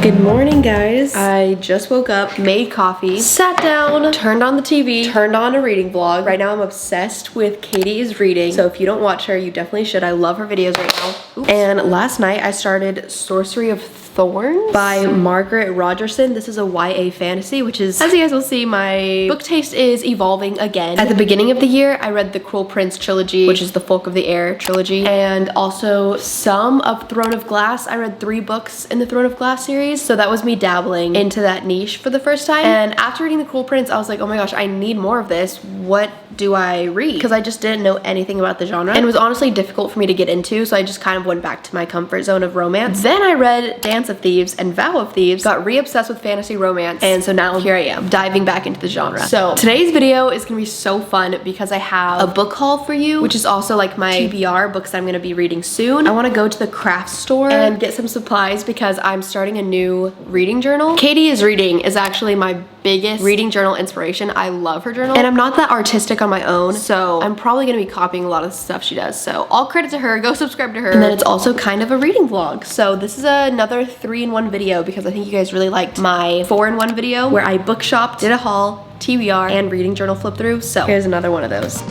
Good morning, guys. I just woke up, made coffee, sat down, turned on the TV, turned on a reading vlog. Right now I'm obsessed with Katie is Reading, so if you don't watch her, you definitely should. I love her videos right now. Oops. And last night I started Sorcery of Thorns by Margaret Rogerson. This is a YA fantasy, which is, as you guys will see, my book taste is evolving again. At the beginning of the year, I read the Cruel Prince trilogy, which is the Folk of the Air trilogy, and also some of Throne of Glass. I read 3 books in the Throne of Glass series, so that was me dabbling into that niche for the first time. And after reading the Cruel Prince, I was like, oh my gosh, I need more of this. What do I read? Because I just didn't know anything about the genre, and it was honestly difficult for me to get into, so I just kind of went back to my comfort zone of romance. Then I read Dance of Thieves and Vow of Thieves, got re-obsessed with fantasy romance, and so now here I am, diving back into the genre. So today's video is gonna be so fun because I have a book haul for you, which is also like my TBR books I'm gonna be reading soon. I wanna go to the craft store and get some supplies because I'm starting a new reading journal. Katie is Reading is actually my biggest reading journal inspiration. I love her journal, and I'm not that artistic on my own, so I'm probably gonna be copying a lot of the stuff she does. So all credit to her, go subscribe to her. And then it's also kind of a reading vlog. So this is another 3-in-1 video because I think you guys really liked my 4-in-1 video where I book shopped, did a haul, TBR, and reading journal flip through. So here's another one of those.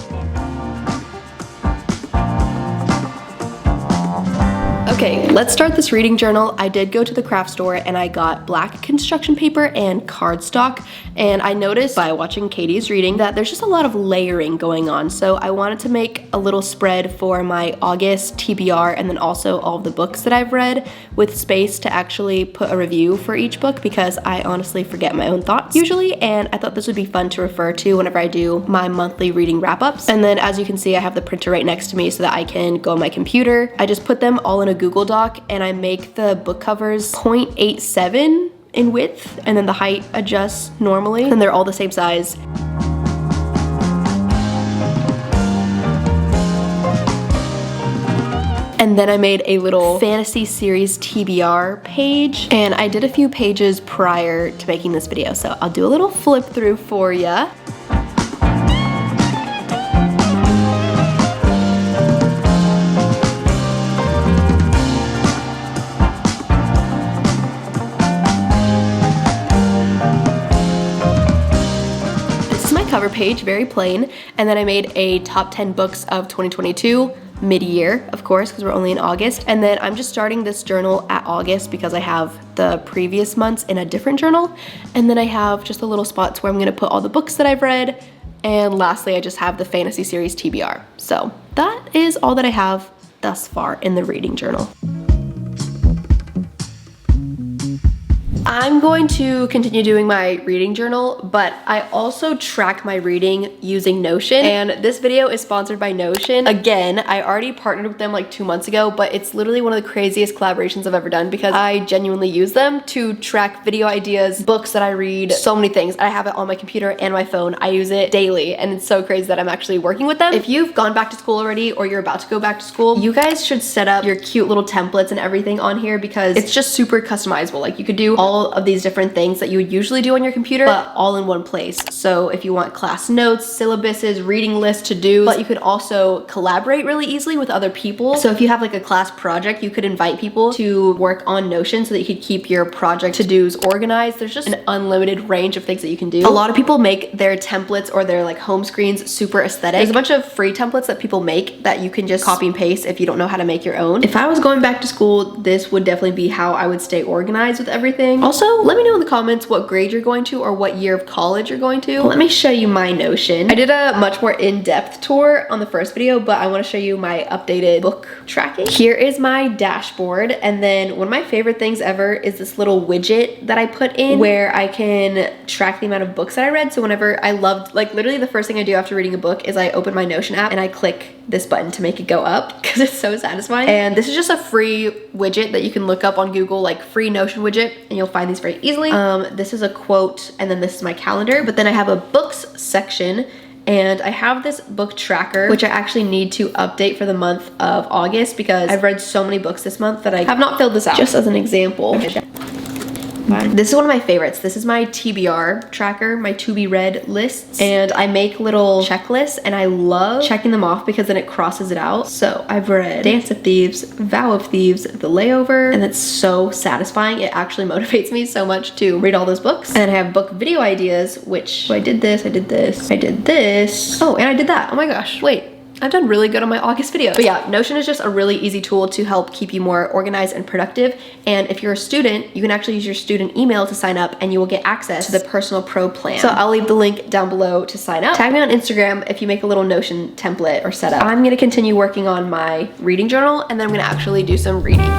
Okay, let's start this reading journal. I did go to the craft store and I got black construction paper and cardstock, and I noticed by watching Katie's Reading that there's just a lot of layering going on. So I wanted to make a little spread for my August TBR and then also all of the books that I've read with space to actually put a review for each book because I honestly forget my own thoughts usually, and I thought this would be fun to refer to whenever I do my monthly reading wrap-ups. And then as you can see, I have the printer right next to me so that I can go on my computer. I just put them all in a Google Doc, and I make the book covers 0.87 in width, and then the height adjusts normally, and they're all the same size. And then I made a little fantasy series TBR page, and I did a few pages prior to making this video, so I'll do a little flip through for ya. Cover page, very plain, and then I made a top 10 books of 2022 mid-year, of course, because we're only in August. And then I'm just starting this journal at August because I have the previous months in a different journal, and then I have just the little spots where I'm gonna put all the books that I've read, and lastly I just have the fantasy series TBR. So that is all that I have thus far in the reading journal. I'm going to continue doing my reading journal, but I also track my reading using Notion, and this video is sponsored by Notion. Again, I already partnered with them like 2 months ago, but it's literally one of the craziest collaborations I've ever done because I genuinely use them to track video ideas, books that I read, so many things. I have it on my computer and my phone. I use it daily, and it's so crazy that I'm actually working with them. If you've gone back to school already or you're about to go back to school, you guys should set up your cute little templates and everything on here because it's just super customizable. Like you could do all of these different things that you would usually do on your computer, but all in one place. So if you want class notes, syllabuses, reading lists, to-dos, but you could also collaborate really easily with other people. So if you have like a class project, you could invite people to work on Notion so that you could keep your project to-dos organized. There's just an unlimited range of things that you can do. A lot of people make their templates or their like home screens super aesthetic. There's a bunch of free templates that people make that you can just copy and paste if you don't know how to make your own. If I was going back to school, this would definitely be how I would stay organized with everything. Also, let me know in the comments what grade you're going to or what year of college you're going to. Let me show you my Notion. I did a much more in-depth tour on the first video, but I want to show you my updated book tracking. Here is my dashboard, and then one of my favorite things ever is this little widget that I put in where I can track the amount of books that I read. So whenever I loved, like literally the first thing I do after reading a book is I open my Notion app and I click this button to make it go up because it's so satisfying. And this is just a free widget that you can look up on Google, like free Notion widget, and you'll find these very easily. This is a quote, and then this is my calendar, but then I have a books section, and I have this book tracker, which I actually need to update for the month of August because I've read so many books this month that I have not filled this out. Just as an example. This is one of my favorites. This is my TBR tracker, my to be read lists, and I make little checklists and I love checking them off because then it crosses it out. So I've read Dance of Thieves, Vow of Thieves, The Layover, and it's so satisfying. It actually motivates me so much to read all those books. And I have book video ideas, which I did this, I did this, I did this. Oh, and I did that. Oh my gosh, wait. I've done really good on my August video. But yeah, Notion is just a really easy tool to help keep you more organized and productive. And if you're a student, you can actually use your student email to sign up and you will get access to the personal pro plan. So I'll leave the link down below to sign up. Tag me on Instagram if you make a little Notion template or setup. I'm gonna continue working on my reading journal and then I'm gonna actually do some reading.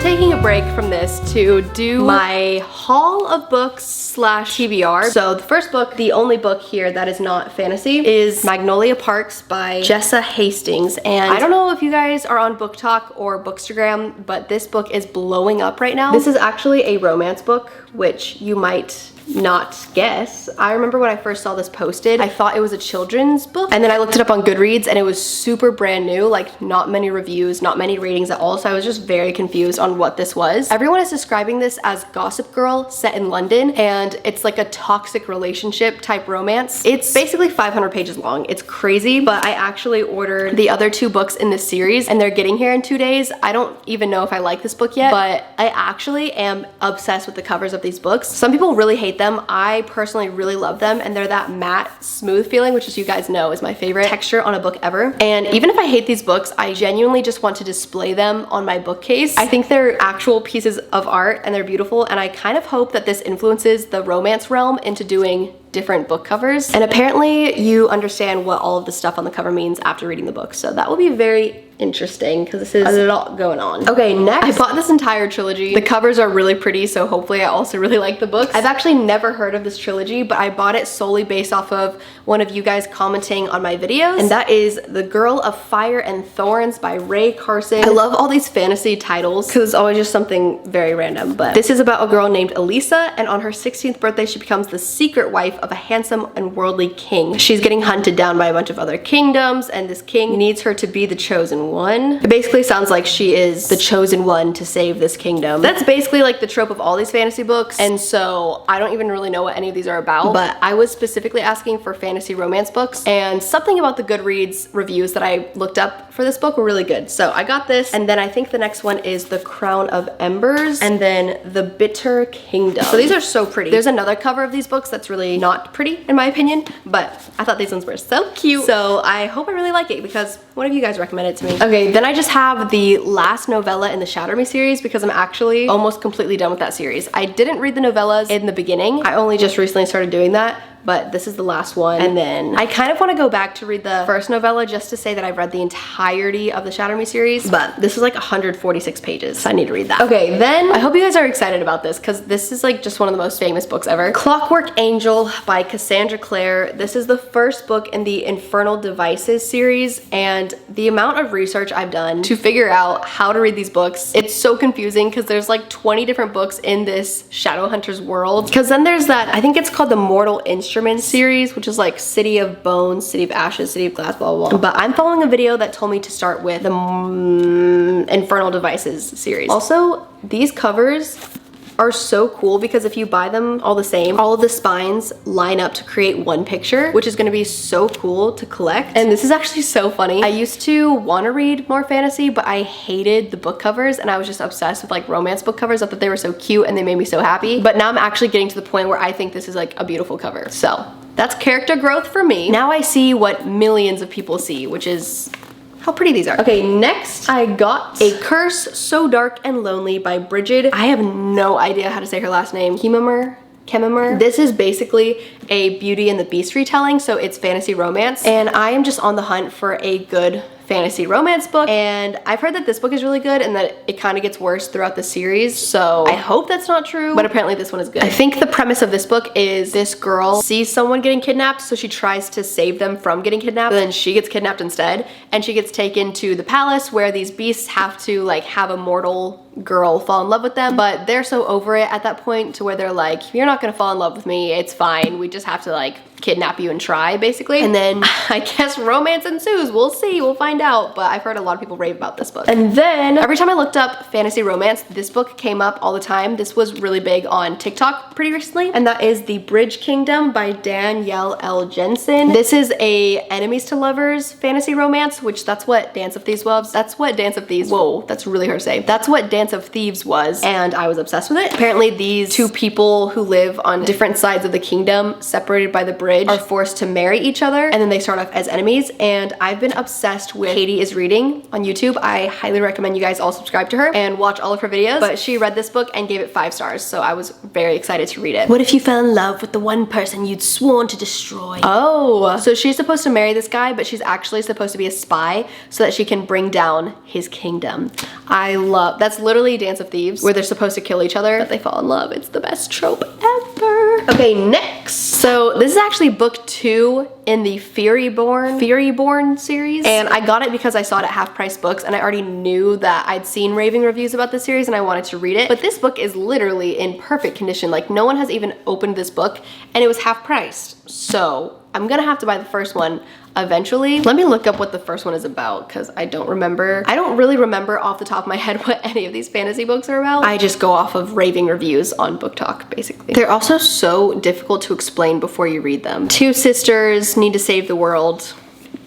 Taking a break from this to do my haul of books slash TBR. So the first book, the only book here that is not fantasy, is Magnolia Parks by Jessa Hastings. And I don't know if you guys are on Book Talk or Bookstagram, but this book is blowing up right now. This is actually a romance book, which you might not guess. I remember when I first saw this posted, I thought it was a children's book, and then I looked it up on Goodreads and it was super brand new, like not many reviews, not many ratings at all, so I was just very confused on what this was. Everyone is describing this as Gossip Girl set in London, and it's like a toxic relationship type romance. It's basically 500 pages long. It's crazy, but I actually ordered the other 2 books in this series and they're getting here in 2 days. I don't even know if I like this book yet, but I actually am obsessed with the covers of these books. Some people really hate them. I personally really love them, and they're that matte, smooth feeling, which, as you guys know, is my favorite texture on a book ever. And even if I hate these books, I genuinely just want to display them on my bookcase. I think they're actual pieces of art and they're beautiful, and I kind of hope that this influences the romance realm into doing different book covers. And apparently you understand what all of the stuff on the cover means after reading the book, so that will be very interesting because this is a lot going on. Okay, next, I bought this entire trilogy. The covers are really pretty, so hopefully I also really like the books. I've actually never heard of this trilogy, but I bought it solely based off of one of you guys commenting on my videos, and that is The Girl of Fire and Thorns by Carson. I love all these fantasy titles because it's always just something very random, but this is about a girl named Elisa, and on her 16th birthday she becomes the secret wife of a handsome and worldly king. She's getting hunted down by a bunch of other kingdoms, and this king needs her to be the chosen one. It basically sounds like she is the chosen one to save this kingdom. That's basically like the trope of all these fantasy books, and so I don't even really know what any of these are about, but I was specifically asking for fantasy romance books, and something about the Goodreads reviews that I looked up for this book were really good. So I got this, and then I think the next one is The Crown of Embers, and then The Bitter Kingdom. So these are so pretty. There's another cover of these books that's really not pretty in my opinion, but I thought these ones were so cute. So I hope I really like it because one of you guys recommended it to me. Okay, then I just have the last novella in the Shatter Me series because I'm actually almost completely done with that series. I didn't read the novellas in the beginning. I only just recently started doing that, but this is the last one. And then I kind of want to go back to read the first novella just to say that I've read the entirety of the Shatter Me series, but this is like 146 pages, so I need to read that. Okay, then I hope you guys are excited about this because this is like just one of the most famous books ever. Clockwork Angel by Cassandra Clare. This is the first book in the Infernal Devices series, and the amount of research I've done to figure out how to read these books, it's so confusing because there's like 20 different books in this Shadowhunters world. Because then there's that, I think it's called the Mortal Instruments series, which is like City of Bones, City of Ashes, City of Glass, blah, blah, blah. But I'm following a video that told me to start with the Infernal Devices series. Also, these covers are so cool because if you buy them all the same, all of the spines line up to create one picture, which is going to be so cool to collect. And this is actually so funny. I used to want to read more fantasy, but I hated the book covers, and I was just obsessed with like romance book covers. I thought they were so cute and they made me so happy. But now I'm actually getting to the point where I think this is like a beautiful cover. So that's character growth for me. Now I see what millions of people see, which is how pretty these are. Okay, next I got A Curse So Dark and Lonely by Bridget. I have no idea how to say her last name. Kemimer. This is basically a Beauty and the Beast retelling, so it's fantasy romance, and I am just on the hunt for a good fantasy romance book, and I've heard that this book is really good and that it kind of gets worse throughout the series, so I hope that's not true, but apparently this one is good. I think the premise of this book is this girl sees someone getting kidnapped, so she tries to save them from getting kidnapped, but then she gets kidnapped instead, and she gets taken to the palace where these beasts have to like have a mortal girl fall in love with them, but they're so over it at that point to where they're like, you're not gonna fall in love with me, it's fine, we just have to like kidnap you and try, basically. And then I guess romance ensues. We'll see, we'll find out. But I've heard a lot of people rave about this book. And then every time I looked up fantasy romance, this book came up all the time. This was really big on TikTok pretty recently. And that is The Bridge Kingdom by Danielle L. Jensen. This is a enemies to lovers fantasy romance, which that's what Dance of Thieves was. That's what Dance of Thieves, whoa, that's really hard to say. That's what Dance of Thieves was, and I was obsessed with it. Apparently these two people who live on different sides of the kingdom, separated by the bridge, are forced to marry each other, and then they start off as enemies. And I've been obsessed with Katie is Reading on YouTube. I highly recommend you guys all subscribe to her and watch all of her videos. But she read this book and gave it 5 stars, so I was very excited to read it. What if you fell in love with the one person you'd sworn to destroy? Oh, so she's supposed to marry this guy, but she's actually supposed to be a spy so that she can bring down his kingdom. I love, that's literally Dance of Thieves, where they're supposed to kill each other, but they fall in love. It's the best trope ever. Okay, next. So this is actually book 2 in the Furyborn series, and I got it because I saw it at Half Price Books, and I already knew that I'd seen raving reviews about this series and I wanted to read it. But this book is literally in perfect condition. Like, no one has even opened this book, and it was half priced. So I'm gonna have to buy the first one eventually. Let me look up what the first one is about, because I don't remember. I don't really remember off the top of my head what any of these fantasy books are about. I just go off of raving reviews on Book Talk, basically. They're also so difficult to explain before you read them. 2 sisters need to save the world.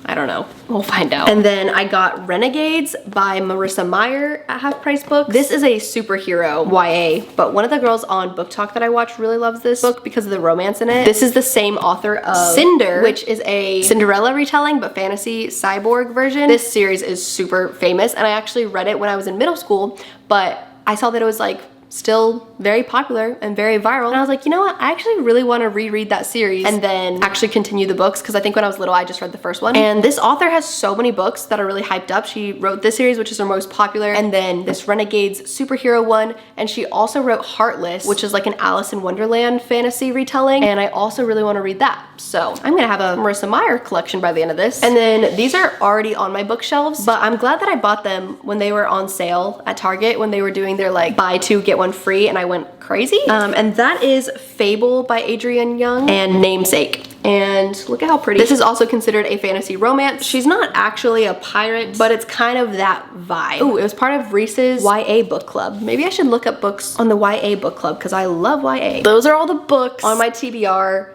I don't know. We'll find out. And then I got Renegades by Marissa Meyer at Half Price Books. This is a superhero YA, but one of the girls on Book Talk that I watch really loves this book because of the romance in it. This is the same author of Cinder, which is a Cinderella retelling, but fantasy cyborg version. This series is super famous, and I actually read it when I was in middle school, but I saw that it was like still very popular and very viral, and I was like, you know what, I actually really want to reread that series and then actually continue the books, because I think when I was little I just read the first one. And this author has so many books that are really hyped up. She wrote this series, which is her most popular, and then this Renegades superhero one, and she also wrote Heartless, which is like an Alice in Wonderland fantasy retelling, and I also really want to read that. So I'm gonna have a Marissa Meyer collection by the end of this. And then these are already on my bookshelves, but I'm glad that I bought them when they were on sale at Target, when they were doing their like buy 2 get 1 free, and I went crazy. And that is Fable by Adrienne Young and Namesake. And look at how pretty. This is also considered a fantasy romance. She's not actually a pirate, but it's kind of that vibe. Oh, it was part of Reese's YA book club. Maybe I should look up books on the YA book club, because I love YA. Those are all the books on my TBR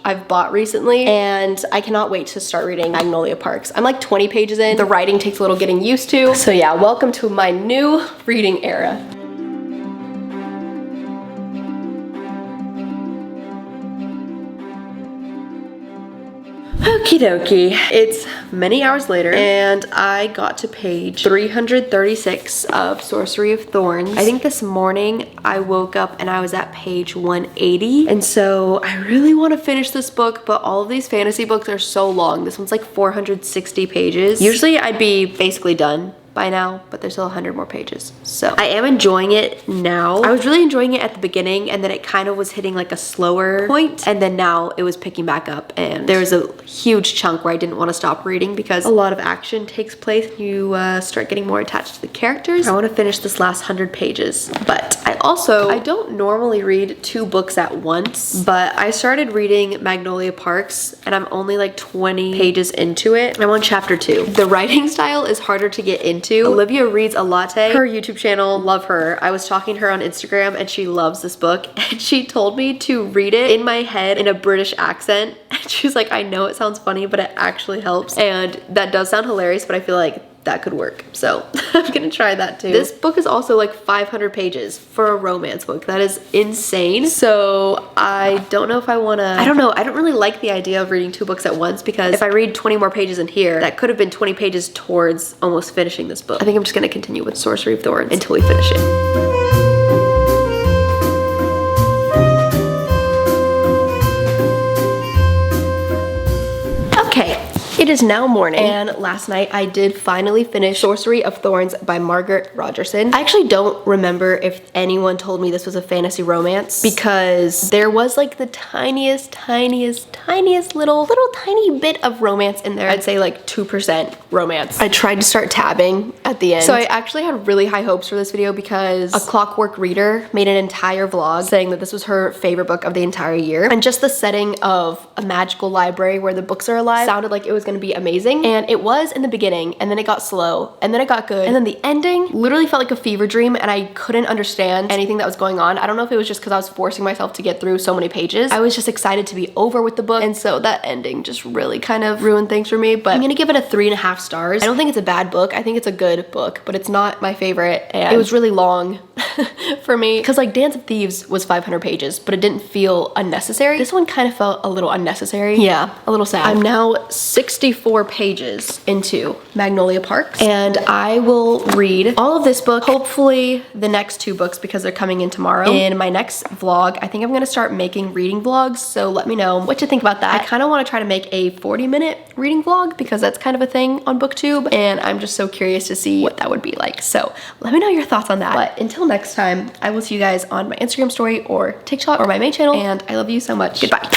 / I've bought recently, and I cannot wait to start reading Magnolia Parks. I'm like 20 pages in. The writing takes a little getting used to. So yeah, welcome to my new reading era. Okie dokie. It's many hours later, and I got to page 336 of Sorcery of Thorns. I think this morning I woke up and I was at page 180, and so I really want to finish this book, but all of these fantasy books are so long. This one's like 460 pages. Usually I'd be basically done by now, but there's still 100 more pages. So I am enjoying it now. I was really enjoying it at the beginning, and then it kind of was hitting like a slower point, and then now it was picking back up, and there was a huge chunk where I didn't want to stop reading because a lot of action takes place. You start getting more attached to the characters. I want to finish this last 100 pages, but I don't normally read 2 books at once, but I started reading Magnolia Parks, and I'm only like 20 pages into it. I'm on chapter 2. The writing style is harder to get into. Olivia Reads a Latte, her YouTube channel, love her. I was talking to her on Instagram, and she loves this book, and she told me to read it in my head in a British accent, and she was like, I know it sounds funny, but it actually helps. And that does sound hilarious, but I feel like that could work. So I'm gonna try that too. This book is also like 500 pages for a romance book. That is insane. So I don't know if I wanna, I don't know. I don't really like the idea of reading 2 books at once, because if I read 20 more pages in here, that could have been 20 pages towards almost finishing this book. I think I'm just gonna continue with Sorcery of Thorns until we finish it. It is now morning, and last night I did finally finish Sorcery of Thorns by Margaret Rogerson. I actually don't remember if anyone told me this was a fantasy romance, because there was like the tiniest little tiny bit of romance in there. I'd say like 2% romance. I tried to start tabbing at the end. So I actually had really high hopes for this video because A Clockwork Reader made an entire vlog saying that this was her favorite book of the entire year. And just the setting of a magical library where the books are alive sounded like it was gonna be amazing. And it was in the beginning, and then it got slow, and then it got good. And then the ending literally felt like a fever dream, and I couldn't understand anything that was going on. I don't know if it was just because I was forcing myself to get through so many pages. I was just excited to be over with the book, and so that ending just really kind of ruined things for me. But I'm gonna give it a 3.5 stars. I don't think it's a bad book. I think it's a good book, but it's not my favorite, and it was really long for me, because like Dance of Thieves was 500 pages, but it didn't feel unnecessary. This one kind of felt a little unnecessary. Yeah, a little sad. I'm now 64 pages into Magnolia Parks, and I will read all of this book, hopefully the next 2 books, because they're coming in tomorrow. In my next vlog, I think I'm gonna start making reading vlogs, so let me know what you think about that. I kind of want to try to make a 40-minute reading vlog, because that's kind of a thing on BookTube, and I'm just so curious to see what that would be like. So let me know your thoughts on that. But until next time, I will see you guys on my Instagram story or TikTok or my main channel, and I love you so much. Goodbye.